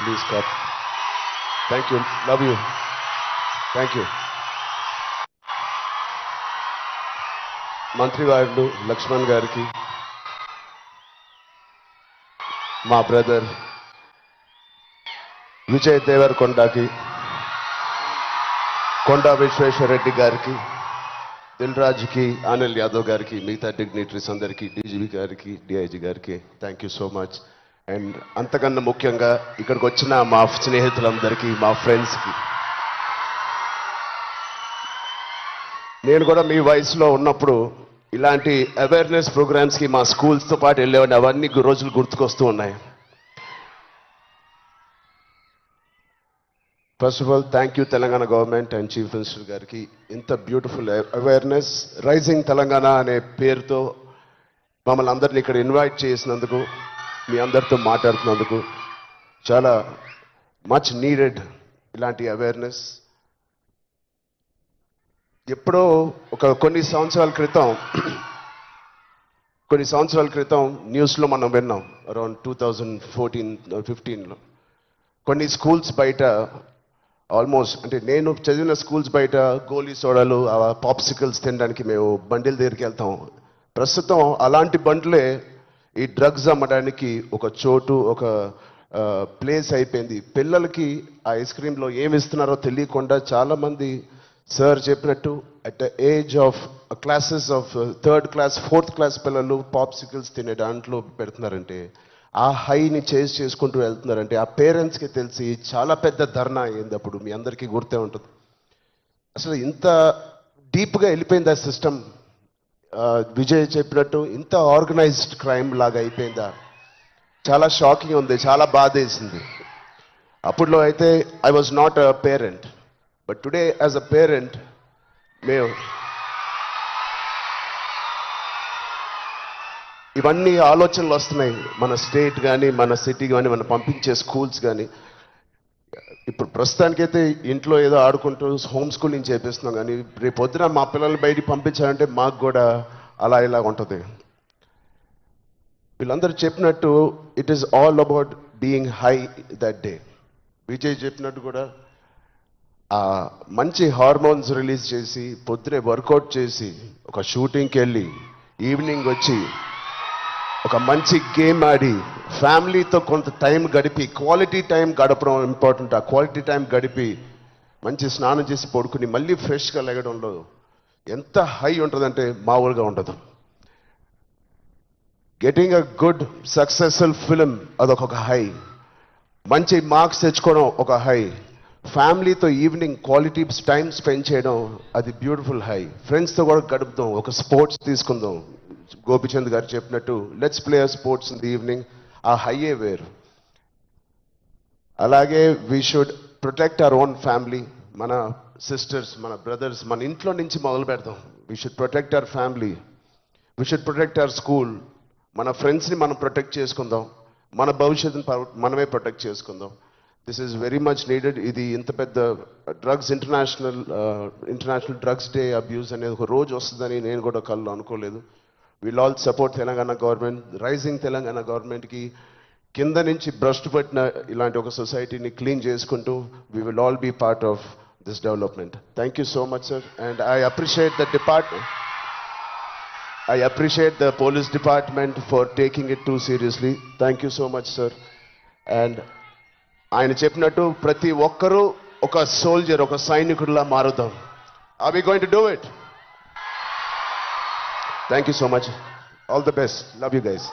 Please cup. Thank you, love you, thank you. మంత్రివారులు లక్ష్మణ్ గారికి, మా బ్రదర్ విజయ్ దేవరకొండకి, కొండా విశ్వేశ్వరరెడ్డి గారికి, దిల్ రాజుకి, అనిల్ యాదవ్ గారికి, మిగతా డిగ్నిటరీస్ అందరికీ, డీజీపీ గారికి, డిఐజీ గారికి thank you so much. And అంతకన్నా ముఖ్యంగా ఇక్కడికి వచ్చిన మా స్నేహితులందరికీ, మా ఫ్రెండ్స్కి. నేను కూడా మీ వయసులో ఉన్నప్పుడు ఇలాంటి అవేర్నెస్ ప్రోగ్రామ్స్కి మా స్కూల్స్తో పాటు వెళ్ళేవాడిని. అవన్నీ రోజులు గుర్తుకొస్తూ ఉన్నాయి. First of all thank you Telangana government and chief minister గారికి. ఇంత బ్యూటిఫుల్ అవేర్నెస్ రైజింగ్ తెలంగాణ అనే పేరుతో మమ్మల్ని అందరినీ ఇక్కడ ఇన్వైట్ చేసినందుకు, మీ అందరితో మాట్లాడుతున్నందుకు చాలా మచ్ నీడెడ్ ఇలాంటి అవేర్నెస్. ఎప్పుడో కొన్ని సంవత్సరాల క్రితం న్యూస్లో మనం విన్నాం, అరౌండ్ 2014-15లో కొన్ని స్కూల్స్ బయట ఆల్మోస్ట్, అంటే నేను చదివిన స్కూల్స్ బయట గోలీ సోడాలు, పాప్సికల్స్ తినడానికి మేము బండిల దగ్గరికి వెళ్తాం. ప్రస్తుతం అలాంటి బండ్లే ఈ డ్రగ్స్ అమ్మడానికి ఒక చోటు, ఒక ప్లేస్ అయిపోయింది. పిల్లలకి ఆ ఐస్ క్రీమ్లో ఏమి ఇస్తున్నారో తెలియకుండా చాలామంది సార్ చెప్పినట్టు at the age of classes of 3rd class 4th class పిల్లలు పాప్సికల్స్ తినే దాంట్లో పెడుతున్నారంటే, ఆ హైని చేజ్ చేసుకుంటూ వెళ్తున్నారంటే ఆ పేరెంట్స్కి తెలిసి చాలా పెద్ద ధర్నా అయింది. అప్పుడు మీ అందరికీ గుర్తే ఉంటుంది. అసలు ఇంత డీప్గా వెళ్ళిపోయింది ఆ సిస్టమ్. విజయ్ చెప్పినట్టు ఇంత ఆర్గనైజ్డ్ క్రైమ్ లాగా అయిపోయిందా? చాలా షాకింగ్ ఉంది, చాలా బాధ వేసింది. అప్పుడులో అయితే I was not a parent, but today as a parent మేము ఇవన్నీ ఆలోచనలు వస్తున్నాయి. మన స్టేట్ కానీ, మన సిటీ కానీ, మనం పంపించే స్కూల్స్ కానీ. ఇప్పుడు ప్రస్తుతానికైతే ఇంట్లో ఏదో ఆడుకుంటూ హోమ్ స్కూలింగ్ చేపిస్తున్నాం, కానీ రేపు పొద్దున మా పిల్లల్ని బయటికి పంపించాలంటే మాకు కూడా అలా ఇలా ఉంటుంది. వీళ్ళందరూ చెప్పినట్టు it is all about being high that day. Vijay చెప్పినట్టు కూడా మంచి హార్మోన్స్ రిలీజ్ చేసి, పొద్దునే వర్కౌట్ చేసి, ఒక షూటింగ్కి వెళ్ళి, ఈవినింగ్ వచ్చి ఒక మంచి గేమ్ ఆడి, ఫ్యామిలీతో కొంత టైం గడిపి, క్వాలిటీ టైం గడపడం ఇంపార్టెంట్. ఆ క్వాలిటీ టైం గడిపి మంచి స్నానం చేసి పడుకుని మళ్ళీ ఫ్రెష్గా లెగడంలో ఎంత హై ఉంటుందంటే మామూలుగా ఉండదు. Getting a good successful film అదొక హై. మంచి మార్క్స్ తెచ్చుకోవడం ఒక హై. ఫ్యామిలీతో ఈవినింగ్ క్వాలిటీ టైం స్పెండ్ చేయడం అది బ్యూటిఫుల్ హై. ఫ్రెండ్స్తో కూడా గడుపుదాం, ఒక స్పోర్ట్స్ తీసుకుందాం. గోపిచంద్ గారు చెప్పినట్టు let's play sports in the evening. ఆ హైయే వేరు. అలాగే we should protect our own family. మన సిస్టర్స్, మన బ్రదర్స్, మన ఇంట్లో నుంచి మొదలు పెడదాం. We should protect our family, we should protect our school. మన ఫ్రెండ్స్ని మనం ప్రొటెక్ట్ చేసుకుందాం, మన భవిష్యత్తుని మనమే ప్రొటెక్ట్ చేసుకుందాం. This is very much needed. ఇది ఇంత పెద్ద drugs international drugs day abuse అనేది ఒక రోజు వస్తుందని నేను కూడా కళ్ళు అనుకోలేదు. Will all support Telangana government, rising Telangana గవర్నమెంట్కి. కింద నుంచి భ్రష్టు పట్టిన ఇలాంటి ఒక సొసైటీని క్లీన్ చేసుకుంటూ we will all be part of this development. Thank you so much sir. And I appreciate the department. I appreciate the police department for taking it too seriously. Thank you so much, sir. And ఆయన చెప్పినట్టు ప్రతి ఒక్కరూ ఒక soldier, ఒక సైనికుడిలా మారుదాం. Are we going to do it? Thank you so much. All the best. Love you guys.